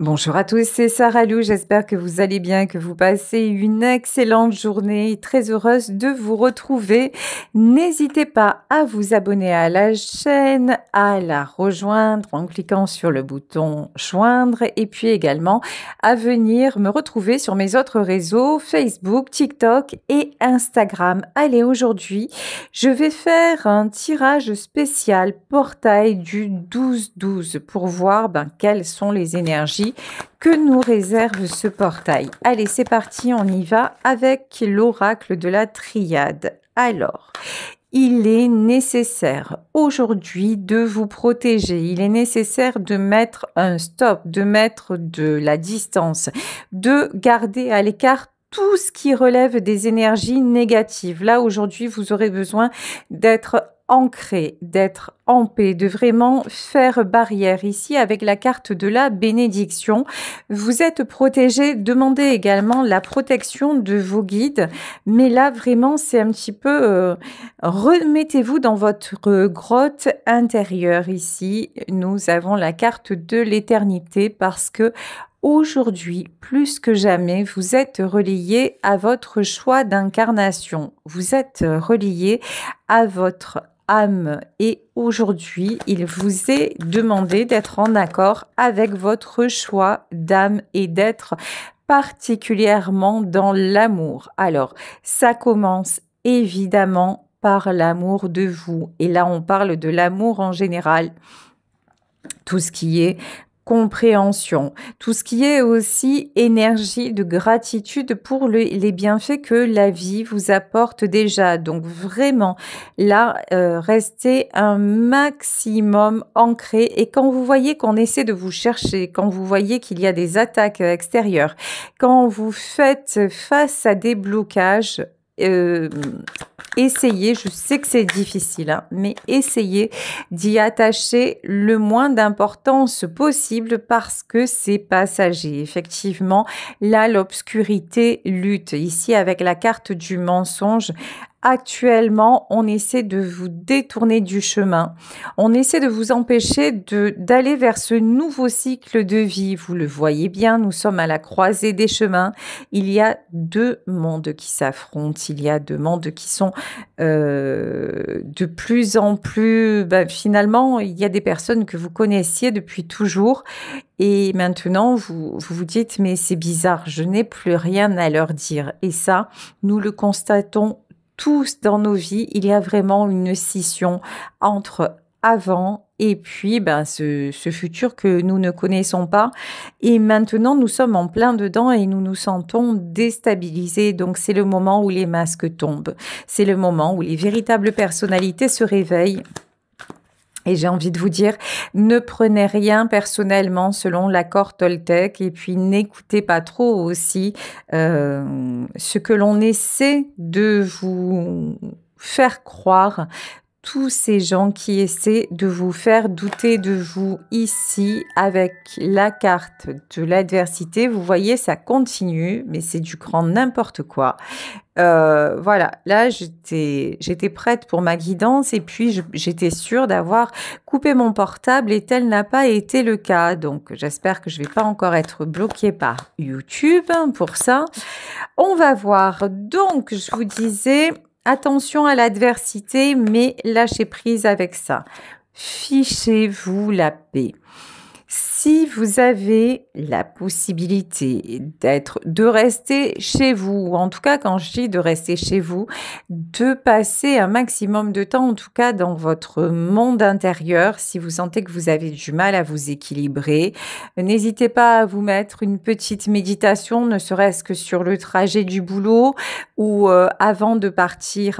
Bonjour à tous, c'est Sarah Lou. J'espère que vous allez bien, que vous passez une excellente journée. Très heureuse de vous retrouver. N'hésitez pas à vous abonner à la chaîne, à la rejoindre en cliquant sur le bouton joindre et puis également à venir me retrouver sur mes autres réseaux Facebook, TikTok et Instagram. Allez, aujourd'hui, je vais faire un tirage spécial portail du 12-12 pour voir quelles sont les énergies que nous réserve ce portail. Allez, c'est parti, on y va avec l'oracle de la triade. Alors, il est nécessaire aujourd'hui de vous protéger. Il est nécessaire de mettre un stop, de mettre de la distance, de garder à l'écart tout ce qui relève des énergies négatives. Là, aujourd'hui, vous aurez besoin d'être ancré, d'être en paix, de vraiment faire barrière. Ici, avec la carte de la bénédiction, vous êtes protégé. Demandez également la protection de vos guides. Mais là, vraiment, c'est un petit peu... remettez-vous dans votre grotte intérieure. Ici, nous avons la carte de l'éternité parce que aujourd'hui, plus que jamais, vous êtes relié à votre choix d'incarnation. Vous êtes relié à votre âme et aujourd'hui, il vous est demandé d'être en accord avec votre choix d'âme et d'être particulièrement dans l'amour. Alors, ça commence évidemment par l'amour de vous. Et là, on parle de l'amour en général. Tout ce qui est compréhension, tout ce qui est aussi énergie de gratitude pour les bienfaits que la vie vous apporte déjà. Donc vraiment, là, restez un maximum ancré. Et quand vous voyez qu'on essaie de vous chercher, quand vous voyez qu'il y a des attaques extérieures, quand vous faites face à des blocages, essayez, je sais que c'est difficile, mais essayez d'y attacher le moins d'importance possible parce que c'est passager. Effectivement, là, l'obscurité lutte. Ici, avec la carte du mensonge, actuellement, on essaie de vous détourner du chemin. On essaie de vous empêcher d'aller vers ce nouveau cycle de vie. Vous le voyez bien, nous sommes à la croisée des chemins. Il y a deux mondes qui s'affrontent. Il y a deux mondes qui sont de plus en plus... finalement, il y a des personnes que vous connaissiez depuis toujours et maintenant, vous dites, mais c'est bizarre, je n'ai plus rien à leur dire. Et ça, nous le constatons tous dans nos vies, il y a vraiment une scission entre avant et puis ce futur que nous ne connaissons pas. Et maintenant, nous sommes en plein dedans et nous nous sentons déstabilisés. Donc, c'est le moment où les masques tombent. C'est le moment où les véritables personnalités se réveillent. Et j'ai envie de vous dire, ne prenez rien personnellement selon l'accord Toltec et puis n'écoutez pas trop aussi ce que l'on essaie de vous faire croire. Tous ces gens qui essaient de vous faire douter de vous ici avec la carte de l'adversité. Vous voyez, ça continue, mais c'est du grand n'importe quoi. Voilà, là, j'étais prête pour ma guidance et puis j'étais sûre d'avoir coupé mon portable et tel n'a pas été le cas. Donc, j'espère que je vais pas encore être bloquée par YouTube pour ça. On va voir. Donc, je vous disais, attention à l'adversité, mais lâchez prise avec ça. Fichez-vous la paix. Si vous avez la possibilité de rester chez vous, ou en tout cas quand je dis de rester chez vous, de passer un maximum de temps en tout cas dans votre monde intérieur, si vous sentez que vous avez du mal à vous équilibrer, n'hésitez pas à vous mettre une petite méditation, ne serait-ce que sur le trajet du boulot ou avant de partir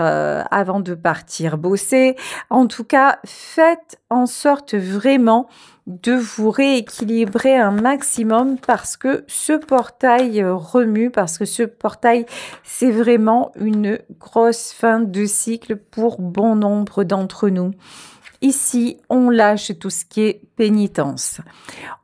bosser. En tout cas, faites en sorte vraiment de vous rééquilibrer un maximum parce que ce portail remue, parce que ce portail, c'est vraiment une grosse fin de cycle pour bon nombre d'entre nous. Ici, on lâche tout ce qui est pénitence,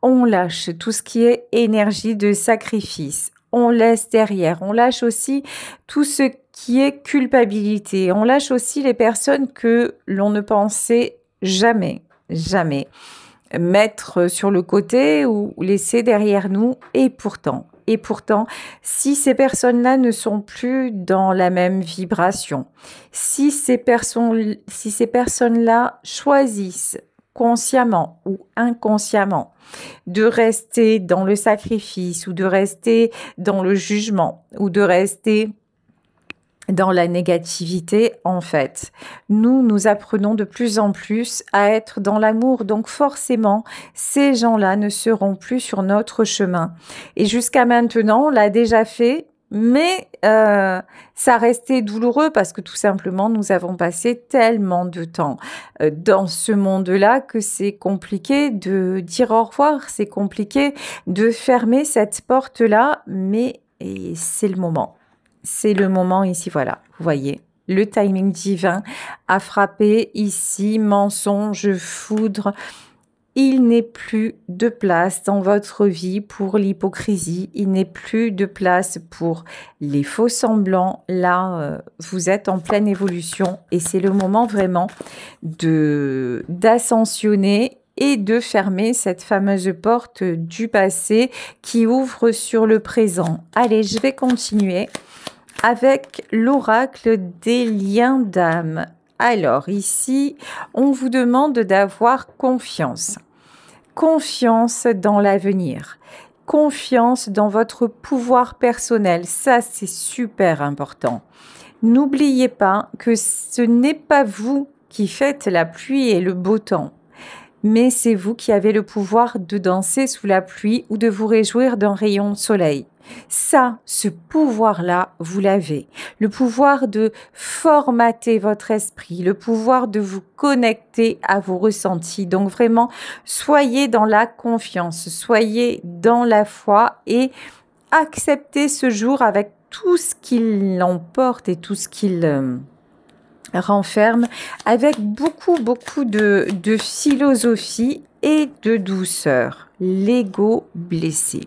on lâche tout ce qui est énergie de sacrifice, on laisse derrière, on lâche aussi tout ce qui est culpabilité, on lâche aussi les personnes que l'on ne pensait jamais mettre sur le côté ou laisser derrière nous. Et pourtant, si ces personnes-là ne sont plus dans la même vibration, si ces personnes-là choisissent consciemment ou inconsciemment de rester dans le sacrifice ou de rester dans le jugement ou de rester dans la négativité, en fait, nous apprenons de plus en plus à être dans l'amour. Donc forcément, ces gens-là ne seront plus sur notre chemin. Et jusqu'à maintenant, on l'a déjà fait, mais ça restait douloureux parce que tout simplement, nous avons passé tellement de temps dans ce monde-là que c'est compliqué de dire au revoir, c'est compliqué de fermer cette porte-là, mais c'est le moment. C'est le moment ici, voilà, vous voyez, le timing divin a frappé ici, mensonge, foudre. Il n'est plus de place dans votre vie pour l'hypocrisie, il n'est plus de place pour les faux semblants. Là, vous êtes en pleine évolution et c'est le moment vraiment d'ascensionner et de fermer cette fameuse porte du passé qui ouvre sur le présent. Allez, je vais continuer avec l'oracle des liens d'âme. Alors ici, on vous demande d'avoir confiance. Confiance dans l'avenir. Confiance dans votre pouvoir personnel. Ça, c'est super important. N'oubliez pas que ce n'est pas vous qui faites la pluie et le beau temps, mais c'est vous qui avez le pouvoir de danser sous la pluie ou de vous réjouir d'un rayon de soleil. Ça, ce pouvoir-là, vous l'avez. Le pouvoir de formater votre esprit, le pouvoir de vous connecter à vos ressentis. Donc vraiment, soyez dans la confiance, soyez dans la foi et acceptez ce jour avec tout ce qu'il emporte et tout ce qu'il renferme, avec beaucoup de philosophie et de douceur. L'ego blessé.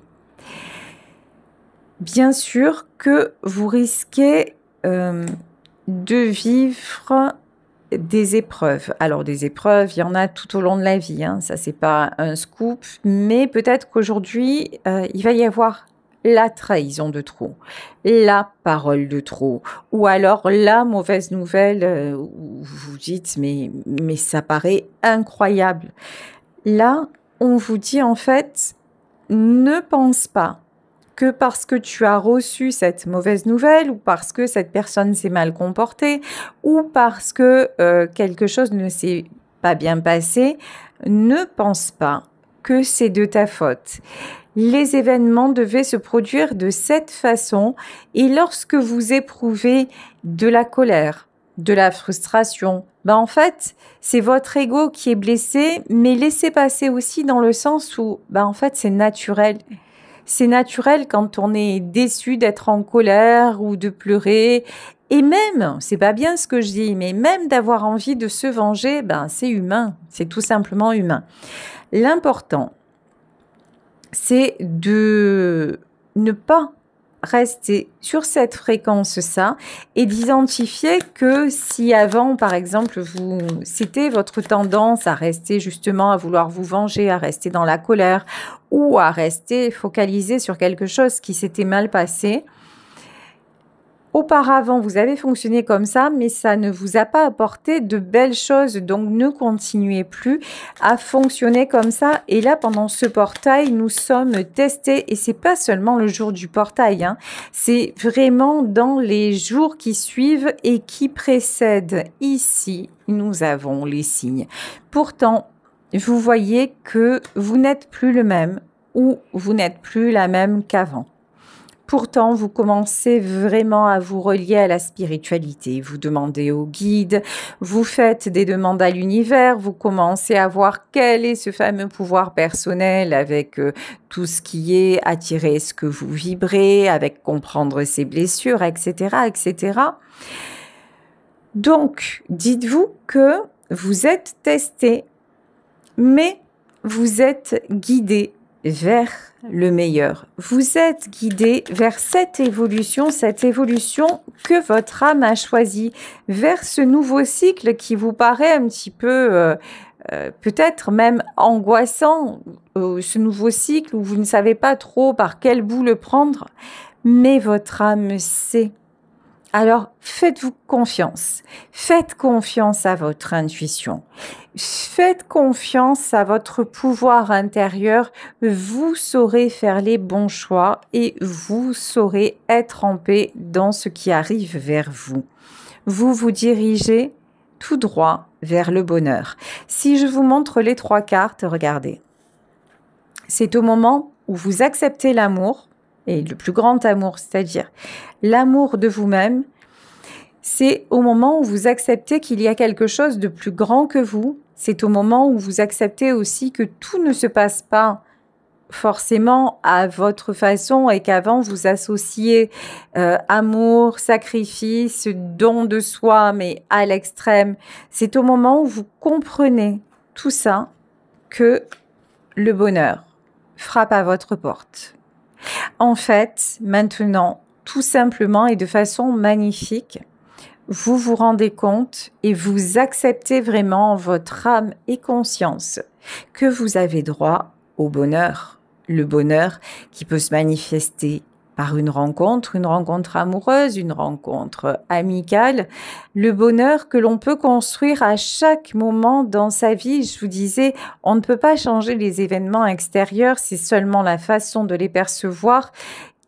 Bien sûr que vous risquez de vivre des épreuves. Alors des épreuves, il y en a tout au long de la vie, hein. Ça c'est pas un scoop, mais peut-être qu'aujourd'hui, il va y avoir la trahison de trop, la parole de trop, ou alors la mauvaise nouvelle où vous dites mais ça paraît incroyable. Là, on vous dit en fait, ne pense pas que parce que tu as reçu cette mauvaise nouvelle ou parce que cette personne s'est mal comportée ou parce que quelque chose ne s'est pas bien passé, ne pense pas que c'est de ta faute. Les événements devaient se produire de cette façon et lorsque vous éprouvez de la colère, de la frustration, en fait, c'est votre ego qui est blessé, mais laissez passer aussi dans le sens où, en fait, c'est naturel. C'est naturel quand on est déçu d'être en colère ou de pleurer. Et même, c'est pas bien ce que je dis, mais même d'avoir envie de se venger, c'est humain. C'est tout simplement humain. L'important, c'est de ne pas rester sur cette fréquence-là et d'identifier que si avant, par exemple, c'était votre tendance à rester justement, à vouloir vous venger, à rester dans la colère ou à rester focalisé sur quelque chose qui s'était mal passé, auparavant, vous avez fonctionné comme ça, mais ça ne vous a pas apporté de belles choses. Donc, ne continuez plus à fonctionner comme ça. Et là, pendant ce portail, nous sommes testés. Et c'est pas seulement le jour du portail, hein. C'est vraiment dans les jours qui suivent et qui précèdent. Ici, nous avons les signes. Pourtant, vous voyez que vous n'êtes plus le même ou vous n'êtes plus la même qu'avant. Pourtant, vous commencez vraiment à vous relier à la spiritualité. Vous demandez au guide, vous faites des demandes à l'univers, vous commencez à voir quel est ce fameux pouvoir personnel avec tout ce qui est attirer ce que vous vibrez, avec comprendre ses blessures, etc., etc. Donc, dites-vous que vous êtes testé, mais vous êtes guidé vers le meilleur. Vous êtes guidé vers cette évolution que votre âme a choisie, vers ce nouveau cycle qui vous paraît un petit peu peut-être même angoissant, ce nouveau cycle où vous ne savez pas trop par quel bout le prendre, mais votre âme sait. Alors, faites-vous confiance. Faites confiance à votre intuition. Faites confiance à votre pouvoir intérieur. Vous saurez faire les bons choix et vous saurez être en paix dans ce qui arrive vers vous. Vous vous dirigez tout droit vers le bonheur. Si je vous montre les 3 cartes, regardez. C'est au moment où vous acceptez l'amour, et le plus grand amour, c'est-à-dire l'amour de vous-même, c'est au moment où vous acceptez qu'il y a quelque chose de plus grand que vous. C'est au moment où vous acceptez aussi que tout ne se passe pas forcément à votre façon et qu'avant vous associez amour, sacrifice, don de soi, mais à l'extrême. C'est au moment où vous comprenez tout ça que le bonheur frappe à votre porte. En fait, maintenant, tout simplement et de façon magnifique, vous vous rendez compte et vous acceptez vraiment en votre âme et conscience que vous avez droit au bonheur. Le bonheur qui peut se manifester par une rencontre amoureuse, une rencontre amicale, le bonheur que l'on peut construire à chaque moment dans sa vie. Je vous disais, on ne peut pas changer les événements extérieurs, c'est seulement la façon de les percevoir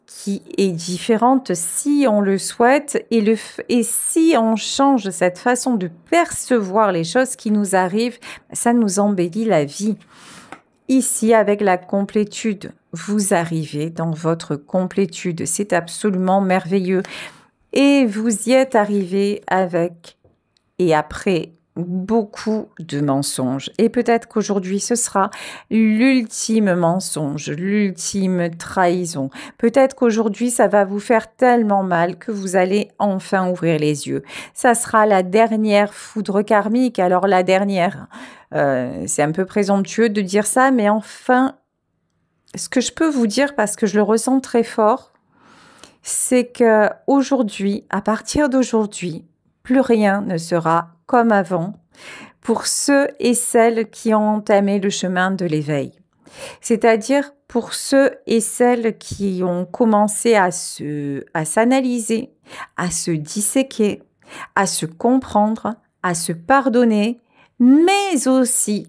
qui est différente si on le souhaite et si on change cette façon de percevoir les choses qui nous arrivent, ça nous embellit la vie. Ici, avec la complétude, vous arrivez dans votre complétude. C'est absolument merveilleux. Et vous y êtes arrivé avec et après beaucoup de mensonges. Et peut-être qu'aujourd'hui, ce sera l'ultime mensonge, l'ultime trahison. Peut-être qu'aujourd'hui, ça va vous faire tellement mal que vous allez enfin ouvrir les yeux. Ça sera la dernière foudre karmique. Alors la dernière, c'est un peu présomptueux de dire ça, mais enfin, ce que je peux vous dire, parce que je le ressens très fort, c'est que aujourd'hui, à partir d'aujourd'hui, plus rien ne sera comme avant pour ceux et celles qui ont entamé le chemin de l'éveil. C'est-à-dire pour ceux et celles qui ont commencé à s'analyser, à se disséquer, à se comprendre, à se pardonner, mais aussi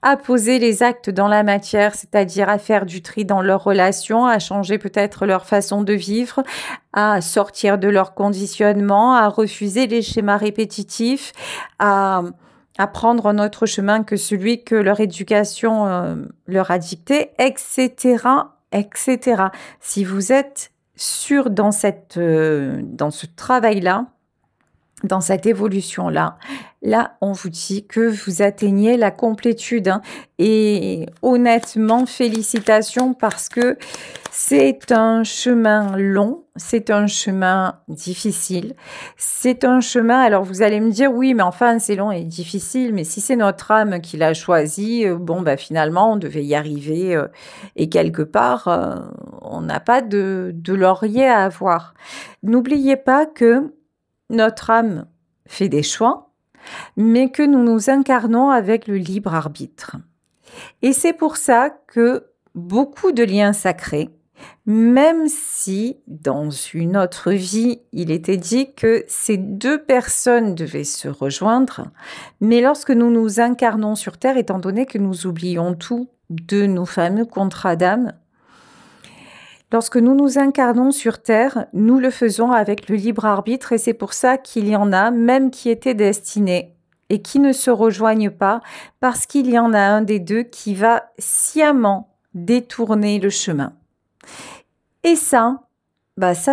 à poser les actes dans la matière, c'est-à-dire à faire du tri dans leurs relations, à changer peut-être leur façon de vivre, à sortir de leur conditionnement, à refuser les schémas répétitifs, à prendre un autre chemin que celui que leur éducation leur a dicté, etc., etc. Si vous êtes sûr dans ce travail-là, dans cette évolution-là, là, on vous dit que vous atteignez la complétude. Hein. Et honnêtement, félicitations parce que c'est un chemin long, c'est un chemin difficile, c'est un chemin, alors vous allez me dire, oui, mais enfin, c'est long et difficile, mais si c'est notre âme qui l'a choisi, bon, bah, finalement, on devait y arriver et quelque part, on n'a pas de laurier à avoir. N'oubliez pas que notre âme fait des choix, mais que nous nous incarnons avec le libre arbitre. Et c'est pour ça que beaucoup de liens sacrés, même si dans une autre vie, il était dit que ces 2 personnes devaient se rejoindre, mais lorsque nous nous incarnons sur Terre, étant donné que nous oublions tout de nos fameux contrats d'âme, lorsque nous nous incarnons sur Terre, nous le faisons avec le libre arbitre et c'est pour ça qu'il y en a même qui étaient destinés et qui ne se rejoignent pas parce qu'il y en a un des 2 qui va sciemment détourner le chemin. Et ça,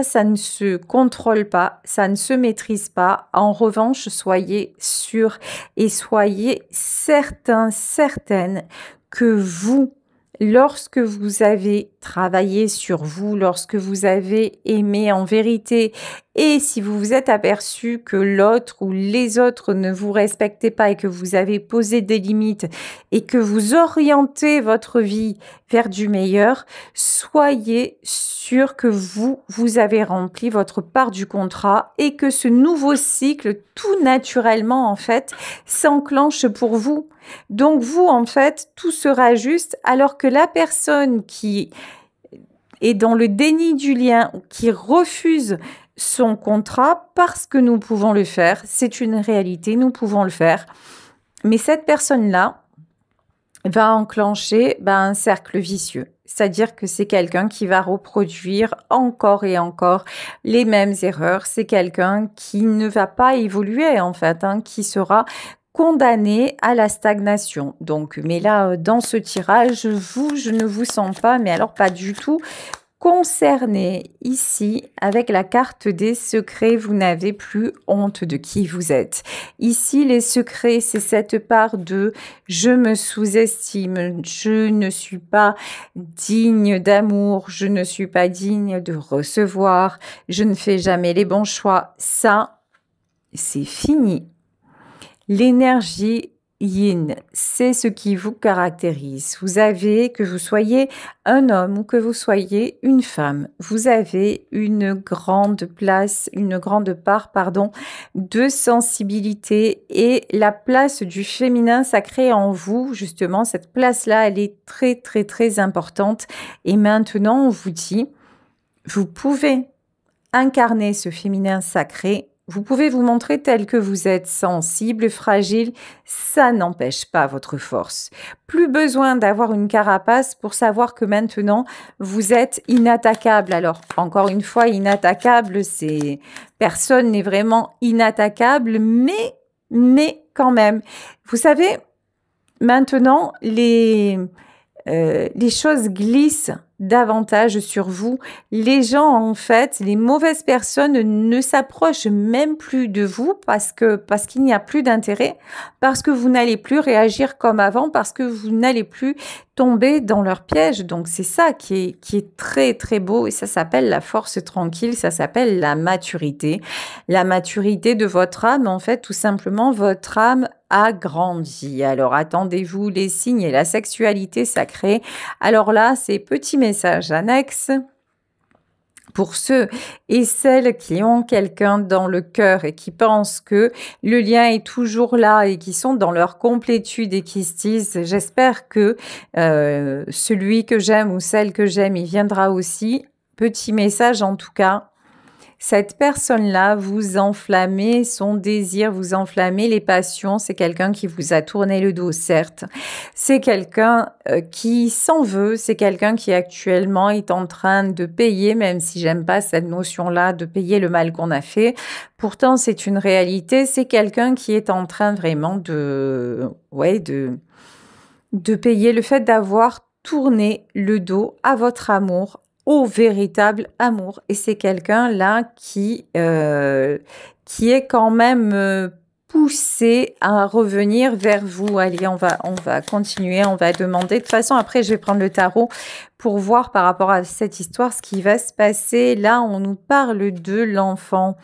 ça ne se contrôle pas, ça ne se maîtrise pas. En revanche, soyez sûrs et soyez certains, certaines que vous, lorsque vous avez travaillé sur vous, lorsque vous avez aimé en vérité, et si vous vous êtes aperçu que l'autre ou les autres ne vous respectaient pas et que vous avez posé des limites et que vous orientez votre vie vers du meilleur, soyez sûr que vous avez rempli votre part du contrat et que ce nouveau cycle, tout naturellement en fait, s'enclenche pour vous. Donc vous, en fait, tout sera juste, alors que la personne qui est dans le déni du lien, qui refuse son contrat, parce que nous pouvons le faire, c'est une réalité, nous pouvons le faire. Mais cette personne-là va enclencher un cercle vicieux. C'est-à-dire que c'est quelqu'un qui va reproduire encore et encore les mêmes erreurs. C'est quelqu'un qui ne va pas évoluer, en fait, qui sera condamné à la stagnation. Donc, mais là, dans ce tirage, je ne vous sens pas, mais alors pas du tout concerné ici avec la carte des secrets. Vous n'avez plus honte de qui vous êtes. Ici, les secrets, c'est cette part de je me sous-estime, je ne suis pas digne d'amour, je ne suis pas digne de recevoir, je ne fais jamais les bons choix. Ça, c'est fini. L'énergie yin, c'est ce qui vous caractérise. Vous avez, que vous soyez un homme ou que vous soyez une femme, vous avez une grande place, une grande part, de sensibilité, et la place du féminin sacré en vous, justement, cette place-là, elle est très, très, très importante. Et maintenant, on vous dit, vous pouvez incarner ce féminin sacré. Vous pouvez vous montrer tel que vous êtes, sensible, fragile, ça n'empêche pas votre force. Plus besoin d'avoir une carapace pour savoir que maintenant, vous êtes inattaquable. Alors, encore une fois, inattaquable, c'est... Personne n'est vraiment inattaquable, mais quand même. Vous savez, maintenant, les choses glissent davantage sur vous. Les gens, en fait, les mauvaises personnes ne s'approchent même plus de vous parce qu'il n'y a plus d'intérêt, parce que vous n'allez plus réagir comme avant, parce que vous n'allez plus tomber dans leur piège. Donc c'est ça qui est très très beau, et ça s'appelle la force tranquille, ça s'appelle la maturité. La maturité de votre âme, en fait, tout simplement, votre âme a grandi. Alors attendez-vous les signes et la sexualité sacrée. Alors là, c'est petit message annexe pour ceux et celles qui ont quelqu'un dans le cœur et qui pensent que le lien est toujours là et qui sont dans leur complétude et qui se disent « j'espère que celui que j'aime ou celle que j'aime, il viendra aussi ». Petit message en tout cas. Cette personne-là, vous enflammez son désir, vous enflammez les passions. C'est quelqu'un qui vous a tourné le dos, certes. C'est quelqu'un qui s'en veut. C'est quelqu'un qui actuellement est en train de payer, même si j'aime pas cette notion-là, de payer le mal qu'on a fait. Pourtant, c'est une réalité. C'est quelqu'un qui est en train vraiment de payer le fait d'avoir tourné le dos à votre amour, au véritable amour. Et c'est quelqu'un là qui est quand même poussé à revenir vers vous. Allez, on va continuer, on va demander. De toute façon, après, je vais prendre le tarot pour voir par rapport à cette histoire ce qui va se passer. Là, on nous parle de l'enfant.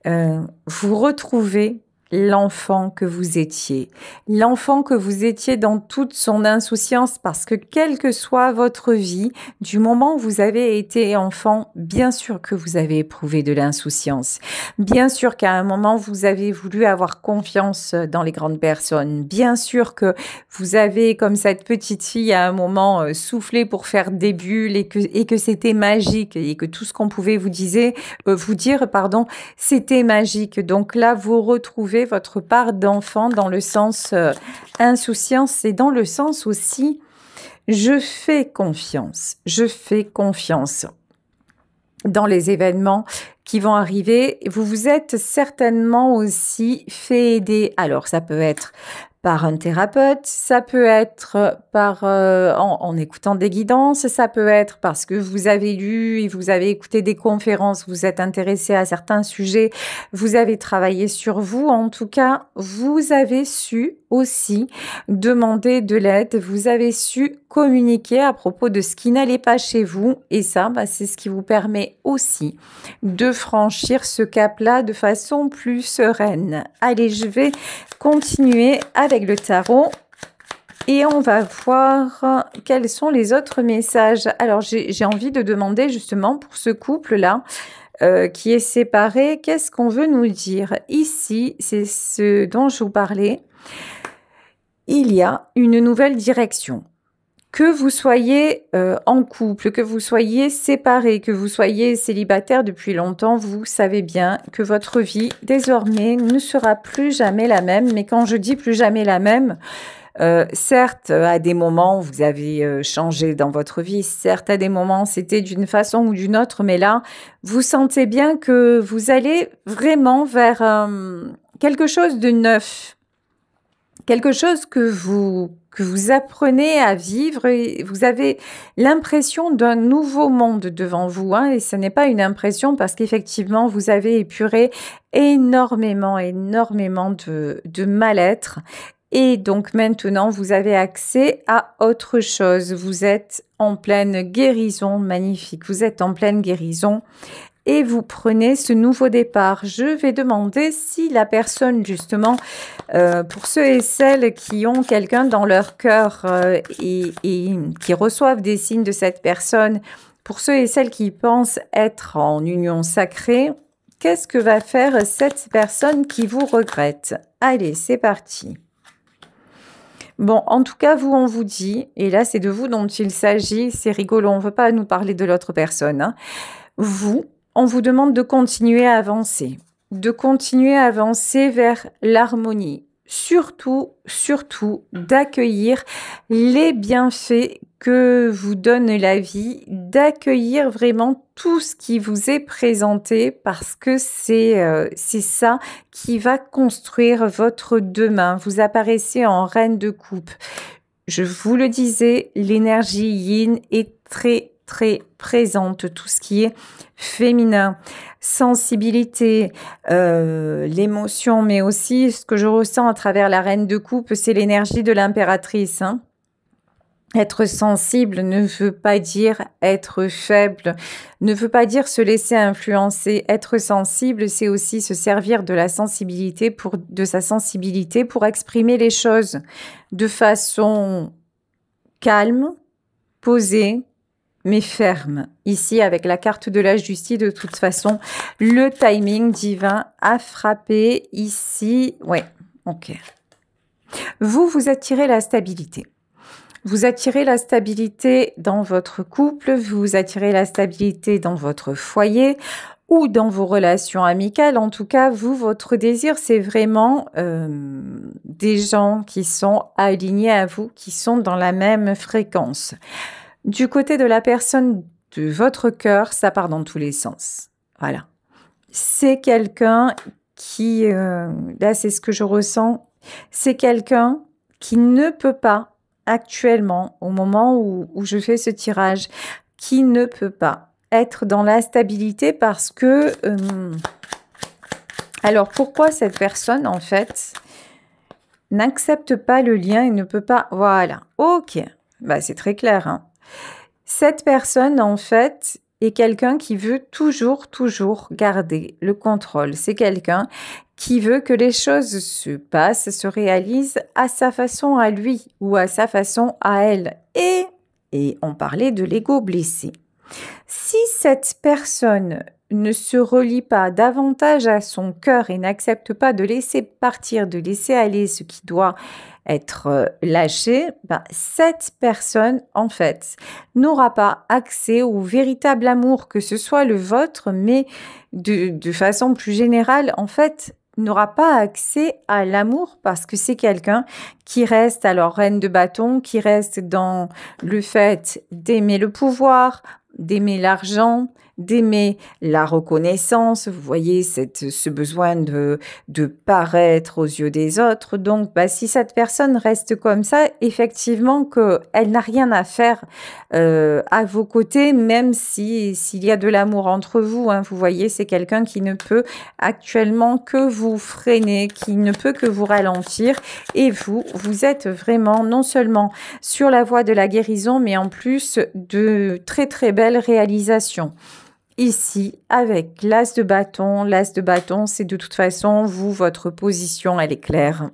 Vous retrouvez l'enfant que vous étiez dans toute son insouciance, parce que quelle que soit votre vie, du moment où vous avez été enfant, bien sûr que vous avez éprouvé de l'insouciance. Bien sûr qu'à un moment, vous avez voulu avoir confiance dans les grandes personnes. Bien sûr que vous avez, comme cette petite fille, à un moment soufflé pour faire des bulles et que c'était magique et que tout ce qu'on pouvait vous dire, c'était magique. Donc là, vous retrouvez votre part d'enfant dans le sens insouciance, et dans le sens aussi je fais confiance dans les événements qui vont arriver. Vous vous êtes certainement aussi fait aider. Alors ça peut être par un thérapeute, ça peut être en écoutant des guidances, ça peut être parce que vous avez lu et vous avez écouté des conférences, vous êtes intéressé à certains sujets, vous avez travaillé sur vous. En tout cas, vous avez su aussi demander de l'aide, vous avez su communiquer à propos de ce qui n'allait pas chez vous, et ça, c'est ce qui vous permet aussi de franchir ce cap-là de façon plus sereine. Allez, je vais continuer avec le tarot et on va voir quels sont les autres messages. Alors, j'ai envie de demander justement pour ce couple-là qui est séparé, qu'est-ce qu'on veut nous dire? Ici, c'est ce dont je vous parlais. il y a une nouvelle direction. Que vous soyez en couple, que vous soyez séparés, que vous soyez célibataire depuis longtemps, vous savez bien que votre vie, désormais, ne sera plus jamais la même. Mais quand je dis plus jamais la même, certes, à des moments, vous avez changé dans votre vie. Certes, à des moments, c'était d'une façon ou d'une autre. Mais là, vous sentez bien que vous allez vraiment vers quelque chose de neuf. Quelque chose que vous apprenez à vivre et vous avez l'impression d'un nouveau monde devant vous, hein, et ce n'est pas une impression parce qu'effectivement, vous avez épuré énormément, énormément de mal-être. Et donc maintenant, vous avez accès à autre chose. Vous êtes en pleine guérison, magnifique. Vous êtes en pleine guérison et vous prenez ce nouveau départ. Je vais demander si la personne, justement, pour ceux et celles qui ont quelqu'un dans leur cœur et qui reçoivent des signes de cette personne, pour ceux et celles qui pensent être en union sacrée, qu'est-ce que va faire cette personne qui vous regrette? Allez, c'est parti. Bon, en tout cas, vous, on vous dit, et là, c'est de vous dont il s'agit, c'est rigolo, on ne veut pas nous parler de l'autre personne, hein. Vous, on vous demande de continuer à avancer vers l'harmonie. Surtout, surtout, d'accueillir les bienfaits que vous donne la vie, d'accueillir vraiment tout ce qui vous est présenté parce que c'est ça qui va construire votre demain. Vous apparaissez en reine de coupe. Je vous le disais, l'énergie yin est très, très présente. Tout ce qui est féminin, sensibilité, l'émotion, mais aussi ce que je ressens à travers la reine de coupe, c'est l'énergie de l'impératrice, hein. Être sensible ne veut pas dire être faible, ne veut pas dire se laisser influencer. Être sensible, c'est aussi se servir de de sa sensibilité pour exprimer les choses de façon calme, posée, mais ferme. Ici, avec la carte de la justice, de toute façon, le timing divin a frappé ici. Ouais, ok. Vous attirez la stabilité. Vous attirez la stabilité dans votre couple, vous attirez la stabilité dans votre foyer ou dans vos relations amicales. En tout cas, vous, votre désir, c'est vraiment des gens qui sont alignés à vous, qui sont dans la même fréquence. Du côté de la personne de votre cœur, ça part dans tous les sens. Voilà. C'est quelqu'un qui, là c'est ce que je ressens, c'est quelqu'un qui ne peut pas actuellement, au moment où je fais ce tirage, qui ne peut pas être dans la stabilité parce que... alors, pourquoi cette personne, en fait, n'accepte pas le lien et ne peut pas... Voilà, ok, bah, c'est très clair, hein. Cette personne, en fait, est quelqu'un qui veut toujours garder le contrôle. C'est quelqu'un qui veut que les choses se passent, se réalisent à sa façon à lui ou à sa façon à elle. Et on parlait de l'ego blessé. Si cette personne ne se relie pas davantage à son cœur et n'accepte pas de laisser partir, de laisser aller ce qui doit être lâché, cette personne, en fait, n'aura pas accès au véritable amour, que ce soit le vôtre, mais de façon plus générale, en fait, n'aura pas accès à l'amour parce que c'est quelqu'un qui reste, alors reine de bâton, qui reste dans le fait d'aimer le pouvoir, d'aimer l'argent, d'aimer la reconnaissance, vous voyez, ce besoin de paraître aux yeux des autres. Donc, si cette personne reste comme ça, effectivement qu'elle n'a rien à faire à vos côtés, même s'il y a de l'amour entre vous, hein. Vous voyez, c'est quelqu'un qui ne peut actuellement que vous freiner, qui ne peut que vous ralentir. Et vous êtes vraiment non seulement sur la voie de la guérison, mais en plus de très très belles réalisations. Ici, avec l'as de bâton, c'est de toute façon, votre position, elle est claire.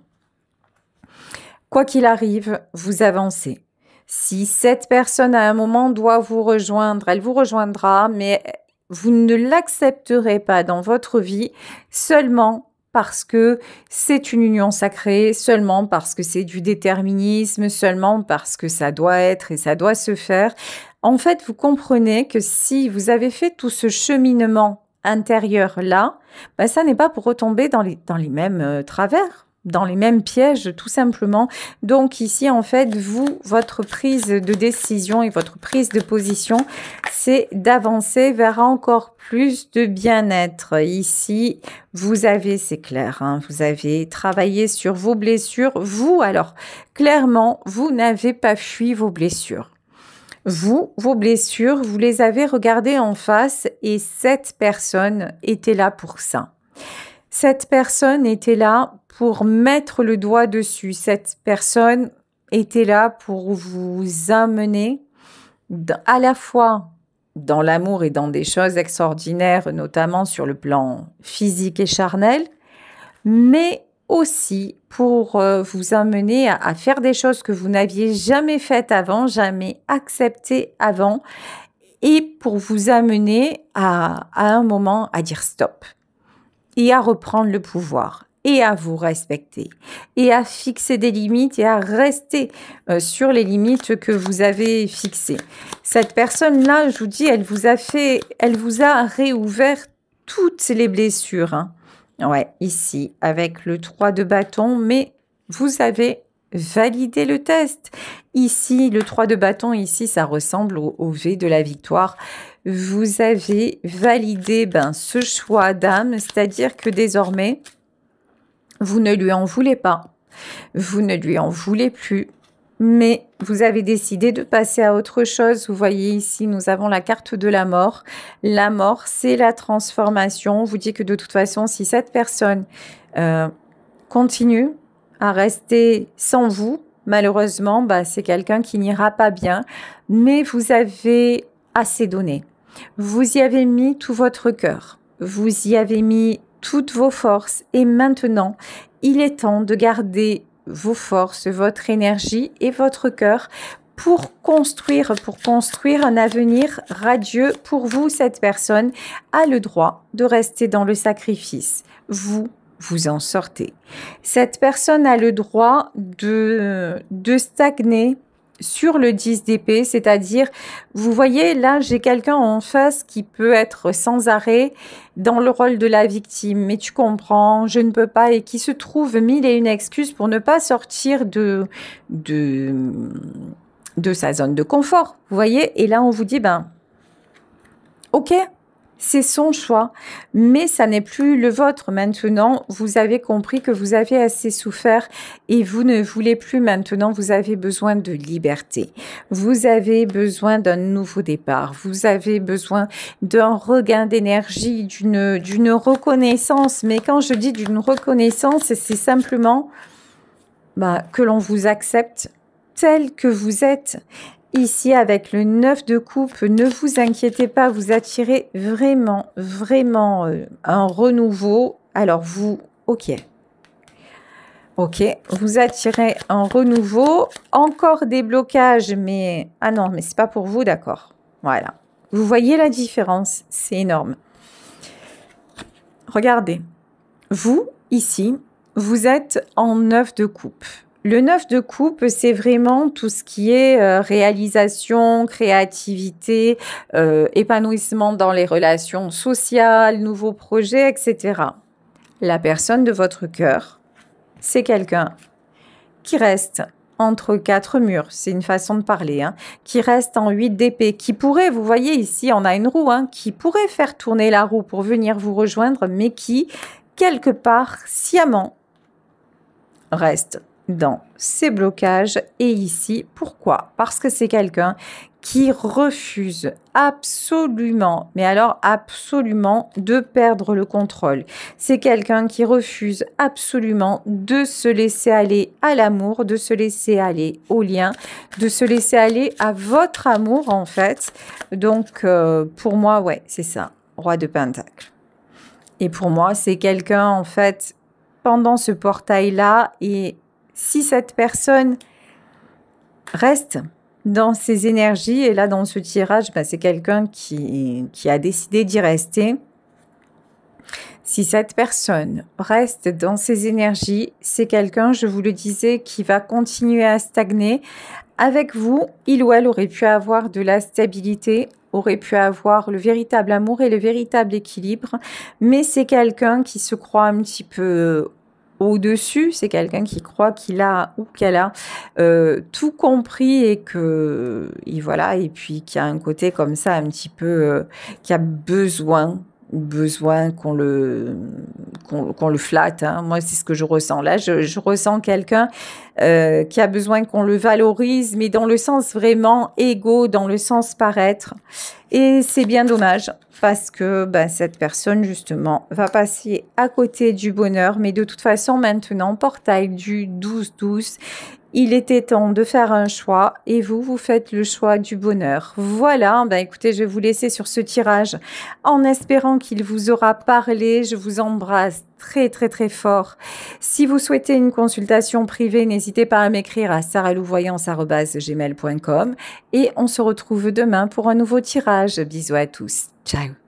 Quoi qu'il arrive, vous avancez. Si cette personne, à un moment, doit vous rejoindre, elle vous rejoindra, mais vous ne l'accepterez pas dans votre vie seulement parce que c'est une union sacrée, seulement parce que c'est du déterminisme, seulement parce que ça doit être et ça doit se faire. En fait, vous comprenez que si vous avez fait tout ce cheminement intérieur-là, bah, ça n'est pas pour retomber dans les mêmes travers, dans les mêmes pièges, tout simplement. Donc ici, en fait, vous, votre prise de décision et votre prise de position, c'est d'avancer vers encore plus de bien-être. Ici, vous avez, c'est clair, hein, vous avez travaillé sur vos blessures. Vous, alors, clairement, vous n'avez pas fui vos blessures. Vous, vos blessures, vous les avez regardées en face et cette personne était là pour ça. Cette personne était là pour mettre le doigt dessus. Cette personne était là pour vous amener à la fois dans l'amour et dans des choses extraordinaires, notamment sur le plan physique et charnel, mais aussi pour vous amener à faire des choses que vous n'aviez jamais faites avant, jamais acceptées avant, et pour vous amener à un moment à dire stop et à reprendre le pouvoir et à vous respecter et à fixer des limites et à rester sur les limites que vous avez fixées. Cette personne-là, je vous dis, elle vous a réouvert toutes les blessures, hein. Ouais, ici, avec le 3 de bâton, mais vous avez validé le test. Ici, le 3 de bâton, ici, ça ressemble au V de la victoire. Vous avez validé ce choix d'âme, c'est-à-dire que désormais, vous ne lui en voulez pas, vous ne lui en voulez plus, mais vous avez décidé de passer à autre chose. Vous voyez ici, nous avons la carte de la mort. La mort, c'est la transformation. On vous dit que de toute façon, si cette personne continue à rester sans vous, malheureusement, c'est quelqu'un qui n'ira pas bien, mais vous avez assez donné. Vous y avez mis tout votre cœur. Vous y avez mis toutes vos forces et maintenant, il est temps de garder vos forces, votre énergie et votre cœur pour construire un avenir radieux pour vous. Cette personne a le droit de rester dans le sacrifice. Vous en sortez. Cette personne a le droit de stagner sur le 10 d'épée, c'est-à-dire, vous voyez, là, j'ai quelqu'un en face qui peut être sans arrêt dans le rôle de la victime. Mais tu comprends, je ne peux pas, et qui se trouve mille et une excuses pour ne pas sortir de sa zone de confort. Vous voyez, et là, on vous dit, ok, c'est son choix, mais ça n'est plus le vôtre. Maintenant, vous avez compris que vous avez assez souffert et vous ne voulez plus maintenant. Vous avez besoin de liberté. Vous avez besoin d'un nouveau départ. Vous avez besoin d'un regain d'énergie, d'une reconnaissance. Mais quand je dis d'une reconnaissance, c'est simplement que l'on vous accepte tel que vous êtes. Ici, avec le 9 de coupe, ne vous inquiétez pas, vous attirez vraiment, vraiment un renouveau. Alors vous, ok, vous attirez un renouveau, encore des blocages, mais ah non, mais c'est pas pour vous, d'accord. Voilà, vous voyez la différence, c'est énorme. Regardez, vous, ici, vous êtes en 9 de coupe. Le 9 de coupe, c'est vraiment tout ce qui est réalisation, créativité, épanouissement dans les relations sociales, nouveaux projets, etc. La personne de votre cœur, c'est quelqu'un qui reste entre 4 murs, c'est une façon de parler, hein, qui reste en 8 d'épée, qui pourrait, vous voyez ici, on a une roue, hein, qui pourrait faire tourner la roue pour venir vous rejoindre, mais qui, quelque part, sciemment, reste dans ces blocages. Et ici, pourquoi? Parce que c'est quelqu'un qui refuse absolument, mais alors absolument, de perdre le contrôle. C'est quelqu'un qui refuse absolument de se laisser aller à l'amour, de se laisser aller au lien, de se laisser aller à votre amour, en fait. Donc, pour moi, ouais, c'est ça, roi de Pentacle. Et pour moi, c'est quelqu'un, en fait, pendant ce portail-là, et si cette personne reste dans ses énergies, et là dans ce tirage, c'est quelqu'un qui a décidé d'y rester, Si cette personne reste dans ses énergies, c'est quelqu'un, je vous le disais, qui va continuer à stagner. Avec vous, il ou elle aurait pu avoir de la stabilité, aurait pu avoir le véritable amour et le véritable équilibre, mais c'est quelqu'un qui se croit un petit peu au-dessus, c'est quelqu'un qui croit qu'il a ou qu'elle a tout compris et voilà, et puis qui a un côté comme ça un petit peu qui a besoin qu'on le flatte, hein. Moi, c'est ce que je ressens. Là, je ressens quelqu'un qui a besoin qu'on le valorise, mais dans le sens vraiment égo, dans le sens paraître. Et c'est bien dommage parce que cette personne, justement, va passer à côté du bonheur. Mais de toute façon, maintenant, portail du 12-12, il était temps de faire un choix et vous faites le choix du bonheur. Voilà, écoutez, je vais vous laisser sur ce tirage en espérant qu'il vous aura parlé. Je vous embrasse très très très fort. Si vous souhaitez une consultation privée, n'hésitez pas à m'écrire à saralouvoyance@gmail.com et on se retrouve demain pour un nouveau tirage. Bisous à tous. Ciao.